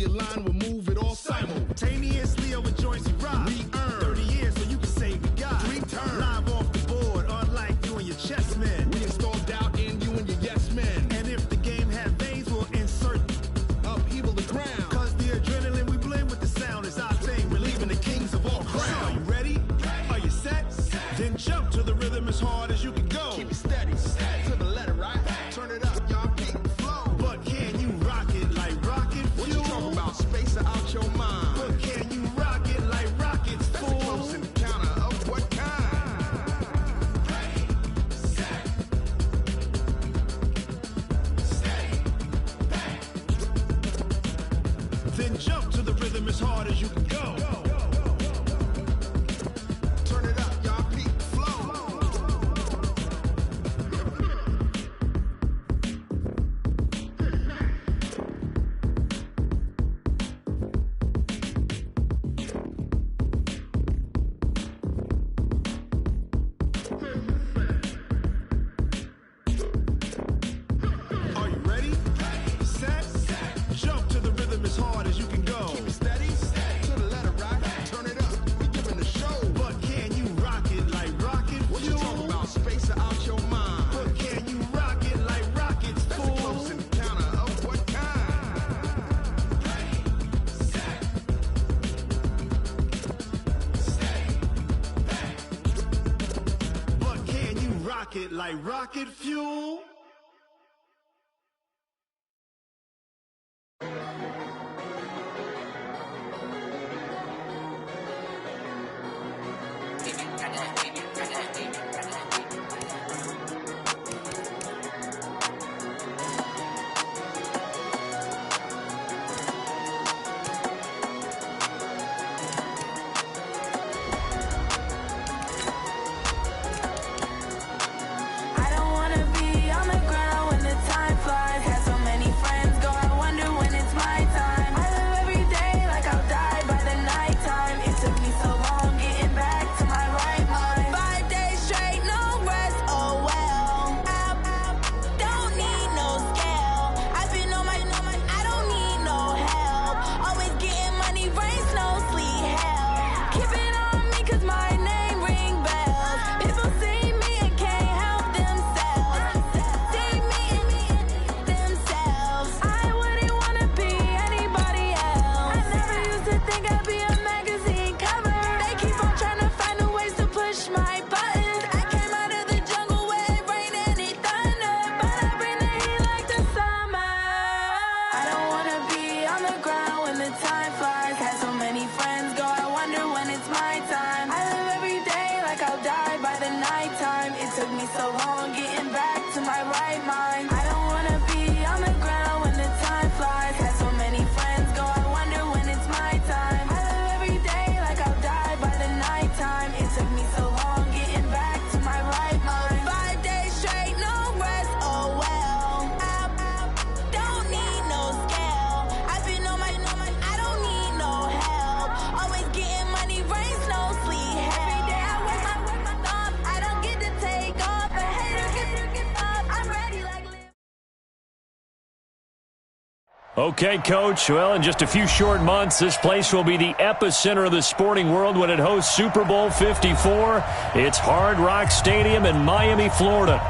realign, we'll move it all simultaneously over joints you rock. We earn 30 years so you can say we got 3 turns. Live off the board, unlike you and your chess men. We install doubt in you and your yes men. And if the game had veins, we'll insert upheaval the ground. Cause the adrenaline we blend with the sound is our thing. We're leaving the kings of all crowns. So are you ready? Are you set? Then jump to the rhythm as hard as you can go. Keep it steady, to the letter, right? Turn it up, y'all keep the flow. But can you rock it like rocket fuel? What you talking about? Space out your mind. But can you rock it like rockets, fool? That's a close encounter of what kind? Ready, set, steady, back. Then jump to the rhythm as hard as you can go. Turn it up, y'all keep the flow. Are you ready? Set, jump to the rhythm as hard as you can go. Keep it steady, to the letter, right? Turn it up, we giving the show. But can you rock it like rocket fuel? What you talking about? Space out your mind. But can you rock it like rockets, fool? That's a close encounter of what kind? Ready, set, steady, back. But can you rock it like rocket fuel? I don't wanna be on the ground when the time flies. Had so many friends go, I wonder when it's my time. I live every day like I'll die by the nighttime. It took me so long getting back to my right mind. 5 days straight, no rest, oh well. Don't need no scale. I've been on my, I don't need no help. Always getting money, rains, no sleet, hell. Keep it on me cause my name ring bells. People see me and can't help themselves. See me and themselves. I wouldn't wanna be anybody else. I never used to think I'd be a magazine cover. They keep on trying to find new ways to push my buttons. I came out of the jungle where it rained and it thundered, but I bring the heat like the summer. I don't wanna be on the ground when the time flies. Had so many friends go, I wonder when it's my time. I live every day like I'll die by the nighttime. It took me so long getting back to my right mind. I don't wanna be on the ground when the time flies. Had so many friends go, I wonder when it's my time. I live every day like I'll die by the nighttime. It took me so long getting back to my right mind. 5 days straight, no rest, oh well. Don't need no scale. I've been on my, I don't need no help. Always getting money, rains, no sleet, hell. Every day I work my thumb. I don't get to take off. A hater get up. I'm ready like live. Okay, Coach. Well, in just a few short months, this place will be the epicenter of the sporting world when it hosts Super Bowl 54. It's Hard Rock Stadium in Miami, Florida.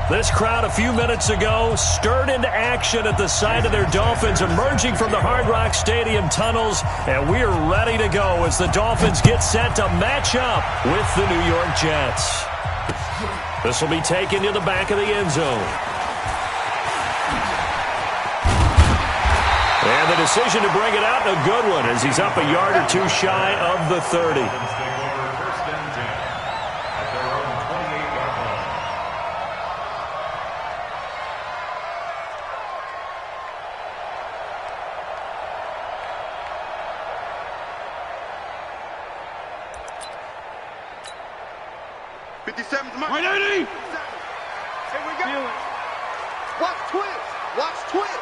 This crowd a few minutes ago stirred into action at the sight of their Dolphins emerging from the Hard Rock Stadium tunnels, and we're ready to go as the Dolphins get set to match up with the New York Jets. This will be taken to the back of the end zone. And the decision to bring it out, a good one, as he's up a yard or two shy of the 30. Right, Eddie! Here we go. Watch twist. Watch twist.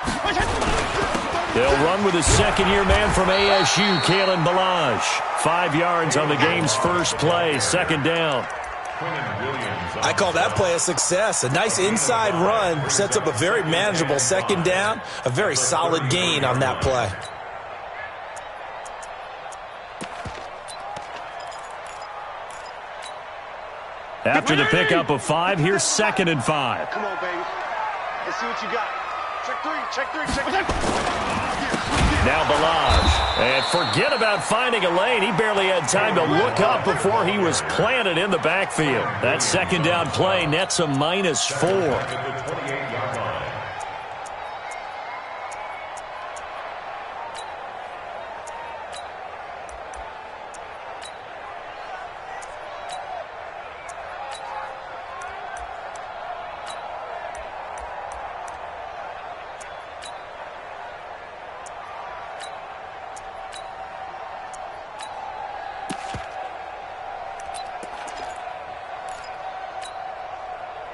They'll run with a second-year man from ASU, Kalen Balaj. 5 yards on the game's first play, second down. I call that play a success. A nice inside run sets up a very manageable second down, a very solid gain on that play. After the pickup of 5, here's 2nd and 5. Come on, baby. Let's see what you got. Check three. Now Balaj. And forget about finding a lane. He barely had time to look up before he was planted in the backfield. That 2nd down play nets a -4.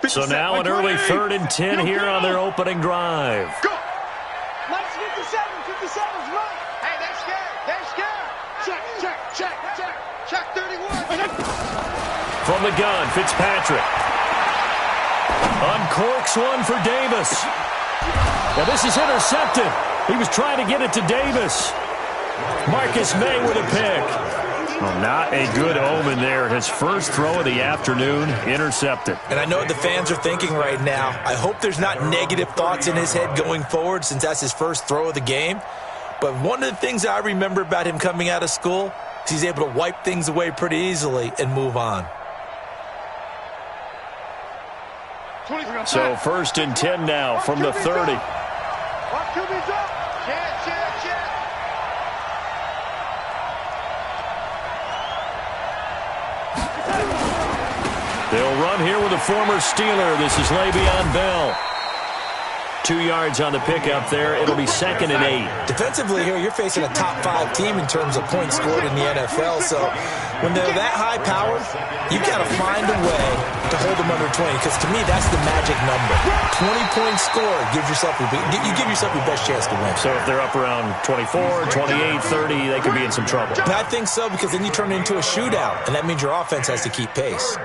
So now an early 3rd and 10 here on their opening drive. Go! Nice 57's right. Hey, they're scared. Check 31. From the gun, Fitzpatrick. Uncorks one for Davis. Now this is intercepted. He was trying to get it to Davis. Marcus May with a pick. Well, not a good omen there. His first throw of the afternoon, intercepted. And I know what the fans are thinking right now. I hope there's not negative thoughts in his head going forward since that's his first throw of the game. But one of the things I remember about him coming out of school is he's able to wipe things away pretty easily and move on. So 1st and 10 now from the 30. They'll run here with a former Steeler. This is Le'Veon Bell. 2 yards on the pickup there. It'll be 2nd and 8. Defensively here, you're facing a top 5 team in terms of points scored in the NFL. So when they're that high powered, you've got to find a way to hold them under 20. Because to me, that's the magic number. 20 points scored. You give yourself your best chance to win. So if they're up around 24, 28, 30, they could be in some trouble. I think so, because then you turn it into a shootout, and that means your offense has to keep pace.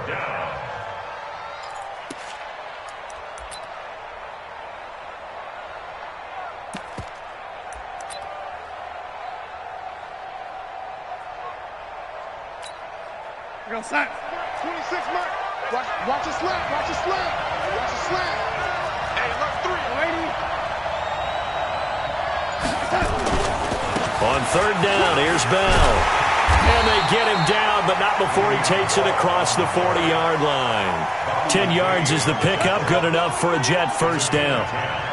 Go slant. 26 mark. Watch it slant. Watch it slant. Hey, look, 3, lady. On 3rd down, here's Bell. And they get him down, but not before he takes it across the 40-yard line. 10 yards is the pickup, good enough for a Jet first down.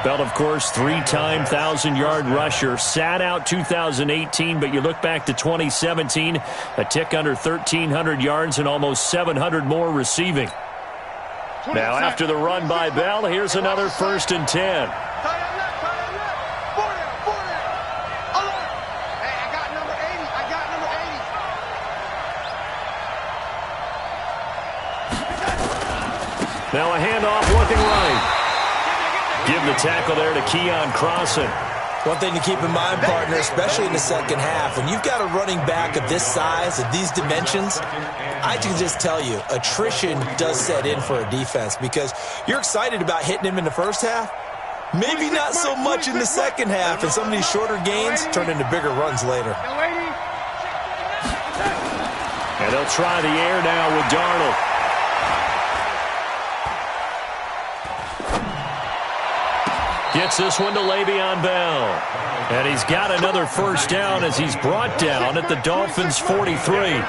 Bell, of course, 3-time 1,000-yard rusher. Sat out 2018, but you look back to 2017, a tick under 1,300 yards and almost 700 more receiving. Now, after the run by Bell, here's another 1st and 10. Now a handoff looking right. Give the tackle there to Keon Crossan. One thing to keep in mind, partner, especially in the second half, when you've got a running back of this size, of these dimensions, I can just tell you, attrition does set in for a defense because you're excited about hitting him in the first half. Maybe not so much in the second half, and some of these shorter gains turn into bigger runs later. And they'll try the air now with Darnold. Gets this one to Le'Veon Bell. And he's got another first down as he's brought down at the Dolphins' 43.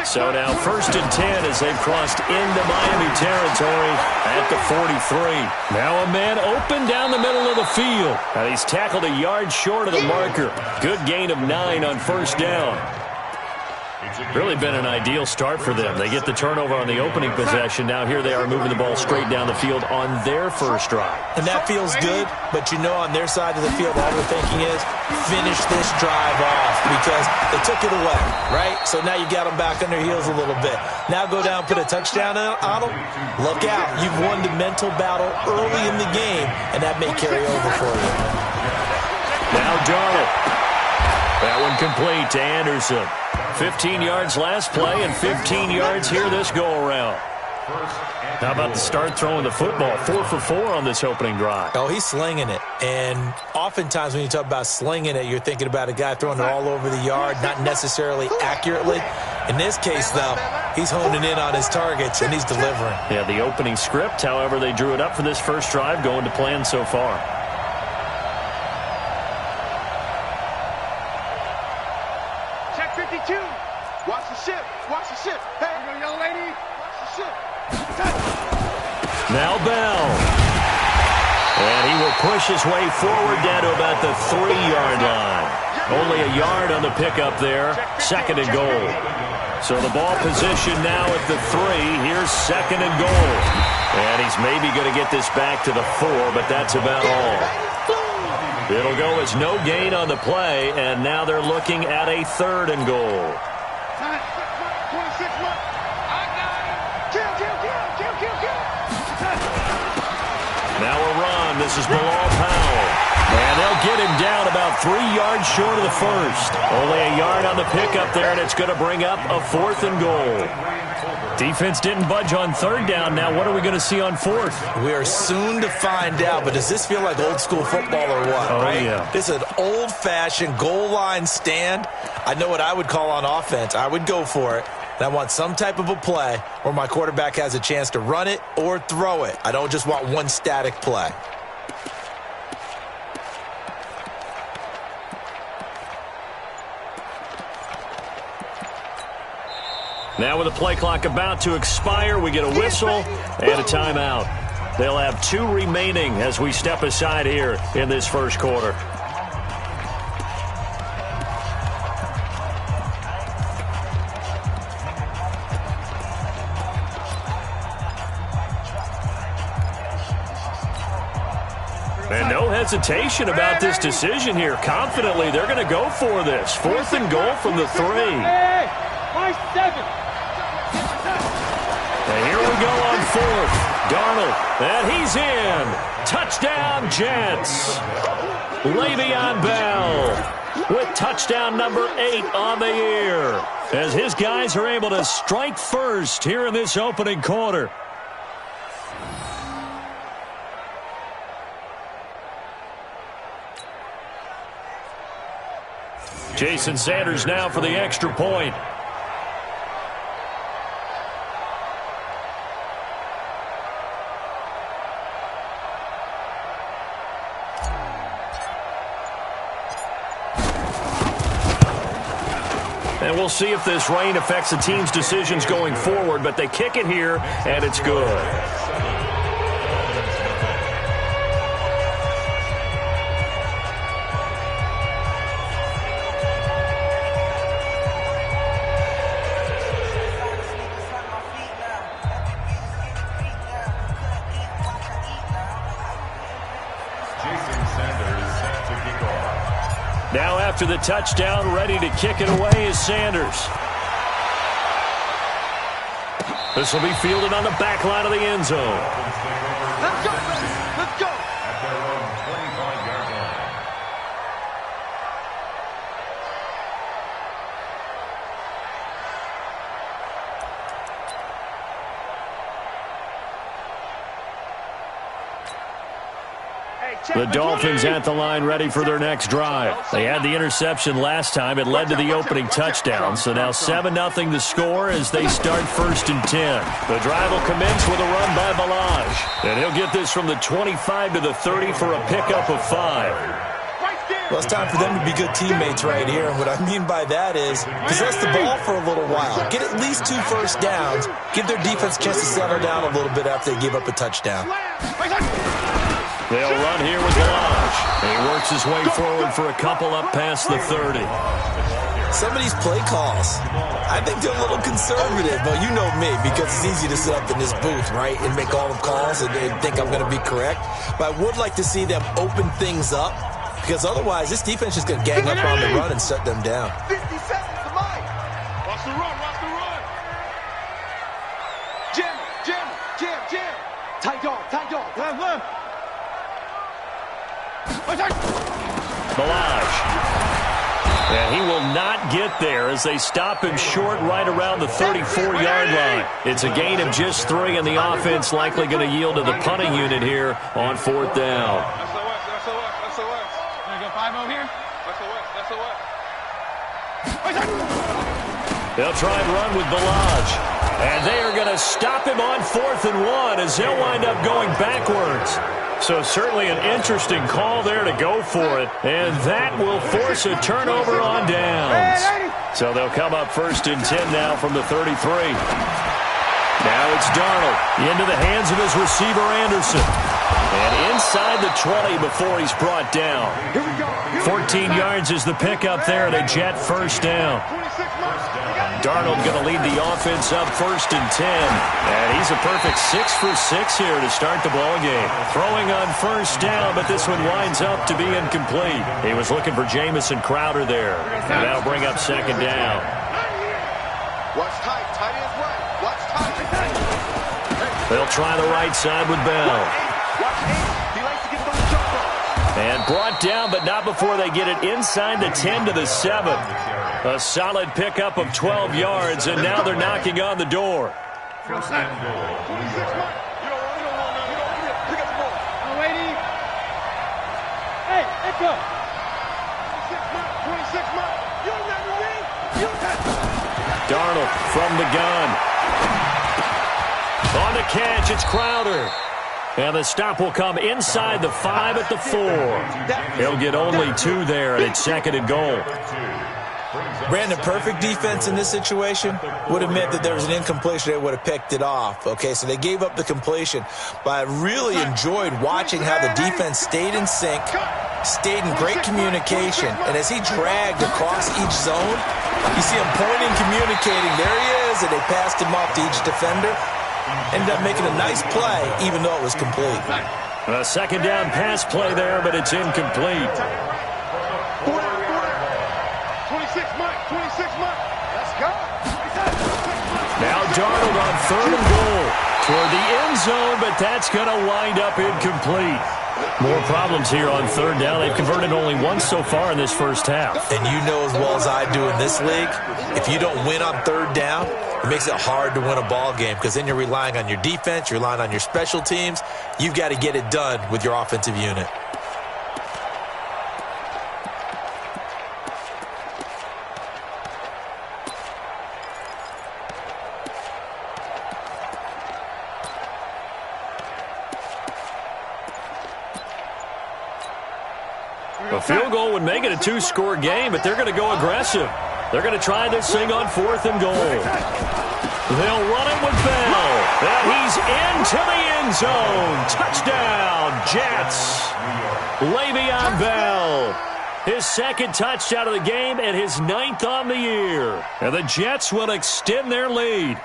So now 1st and 10 as they've crossed into Miami territory at the 43. Now a man open down the middle of the field. And he's tackled a yard short of the marker. Good gain of 9 on 1st down. Really been an ideal start for them. They get the turnover on the opening possession. Now here they are moving the ball straight down the field on their first drive. And that feels good, but you know on their side of the field all they're thinking is finish this drive off because they took it away, right? So now you got them back on their heels a little bit. Now go down, put a touchdown on them. Look out. You've won the mental battle early in the game, and that may carry over for you. Now Darnold. That one complete to Anderson. 15 yards last play and 15 yards here this go-around. How about the start throwing the football? 4 for 4 on this opening drive. Oh, he's slinging it. And oftentimes when you talk about slinging it, you're thinking about a guy throwing it all over the yard, not necessarily accurately. In this case, though, He's honing in on his targets, and he's delivering. Yeah, the opening script, however, they drew it up for this first drive, going to plan so far. Check 52. Watch the ship. Watch the ship. Hey, you young lady. Watch the ship. Now Bell. And he will push his way forward down to about the 3-yard line. Only a yard on the pickup there. Second and goal. So the ball position now at the 3. Here's second and goal. And he's maybe going to get this back to the 4, but that's about all. It'll go as no gain on the play, and now they're looking at a third and goal. 26 months. I got him. Kill. Now a run. This is Bilal Powell. And they'll get him down about 3 yards short of the first. Only a yard on the pickup there, and it's going to bring up a fourth and goal. Defense didn't budge on third down. Now what are we going to see on fourth? We are soon to find out, but does this feel like old school football or what? Oh, right? Yeah. This is an old-fashioned goal line stand. I know what I would call on offense. I would go for it. And I want some type of a play where my quarterback has a chance to run it or throw it. I don't just want one static play. Now with the play clock about to expire, we get a whistle and a timeout. They'll have 2 remaining as we step aside here in this first quarter. And no hesitation about this decision here. Confidently, they're going to go for this. Fourth and goal from the 3. Hey, my 7. And here we go on fourth. Darnold, and he's in. Touchdown, Jets. Le'Veon Bell with touchdown number 8 on the year, as his guys are able to strike first here in this opening quarter. Jason Sanders now for the extra point. And we'll see if this rain affects the team's decisions going forward, but they kick it here, and it's good. Now after the touchdown, ready to kick it away is Sanders. This will be fielded on the back line of the end zone. Let's go, baby. Let's go. At their own 25-yard line. The Dolphins at the line ready for their next drive. They had the interception last time. It led to the opening touchdown. So now 7-0 the score as they start 1st and 10. The drive will commence with a run by Balaj. And he'll get this from the 25 to the 30 for a pickup of 5. Well, it's time for them to be good teammates right here. And what I mean by that is possess the ball for a little while. Get at least 2 first downs. Give their defense a chance to settle down a little bit after they give up a touchdown. They'll run here with Balaj. He works his way forward for a couple up past the 30. Some of these play calls, I think they're a little conservative, but you know me, because it's easy to sit up in this booth, right, and make all the calls and think I'm going to be correct. But I would like to see them open things up, because otherwise this defense is going to gang up on the run and shut them down. 50 seconds to mine. Watch the run, watch the run. Jam. Tight dog. Left. Balaj. And he will not get there as they stop him short right around the 34-yard line. It's a gain of just 3, and the offense likely going to yield to the punting unit here on 4th down. SOS. You go 5-0 here? SOS. They'll try and run with Balaj. And they are going to stop him on 4th and 1 as he'll wind up going backwards. So certainly an interesting call there to go for it. And that will force a turnover on downs. So they'll come up 1st and 10 now from the 33. Now it's Darnold into the hands of his receiver, Anderson. And inside the 20 before he's brought down. 14 yards is the pickup there and a Jet first down. Darnold going to lead the offense up 1st and 10. And he's a perfect 6 for 6 here to start the ball game. Throwing on 1st down, but this one winds up to be incomplete. He was looking for Jamison Crowder there. And that'll bring up 2nd down. Watch tight. Tight ends right. Watch tight. They'll try the right side with Bell. He likes to get those jump balls. And brought down, but not before they get it inside the 10 to the 7. A solid pickup of 12 yards, and now they're knocking on the door. Go sack. 26 mark. You don't want none. You don't want pick up the ball. I'm waiting. Hey, let's go. 26 mark. 26 mark. You don't have to read. You got Darnold from the gun. On the catch, it's Crowder. And the stop will come inside the 5 at the 4. He'll get only 2 there, and it's 2nd and goal. Brandon, perfect defense in this situation would have meant that there was an incompletion. They would have picked it off. Okay, so they gave up the completion. But I really enjoyed watching how the defense stayed in sync, stayed in great communication. And as he dragged across each zone, you see him pointing, communicating. There he is, and they passed him off to each defender. Ended up making a nice play, even though it was complete. A 2nd down pass play there, but it's incomplete. 26 mark. 26 mark. Let's go. Now Darnold on 3rd and goal toward the end zone, but that's going to wind up incomplete. More problems here on 3rd down. They've converted only once so far in this first half. And you know as well as I do in this league, if you don't win on 3rd down, it makes it hard to win a ball game because then you're relying on your defense, you're relying on your special teams. You've got to get it done with your offensive unit. A field goal would make it a 2-score game, but they're going to go aggressive. They're going to try this thing on 4th and goal. They'll run it with Bell. And he's into the end zone. Touchdown, Jets. Le'Veon Bell. His 2nd touchdown of the game and his 9th on the year. And the Jets will extend their lead.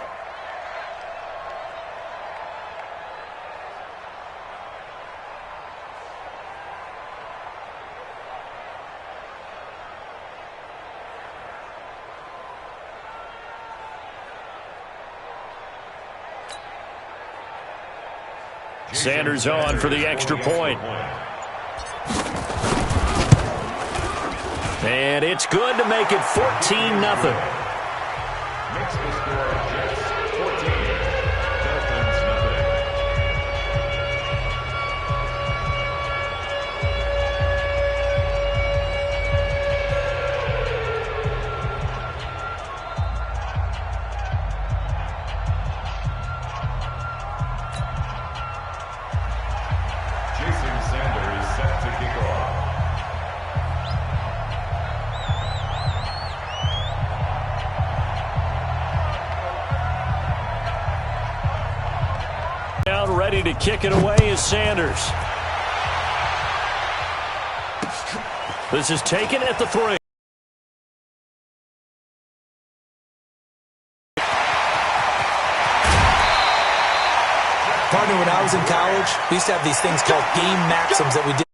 Sanders on for the extra point. And it's good to make it 14-0. Makes the score Jets 14, Dolphins nothing. Jason Sander is set to kick off. Down, ready to kick it away is Sanders. This is taken at the 3. Partner, when I was in college, we used to have these things called game maxims that we did.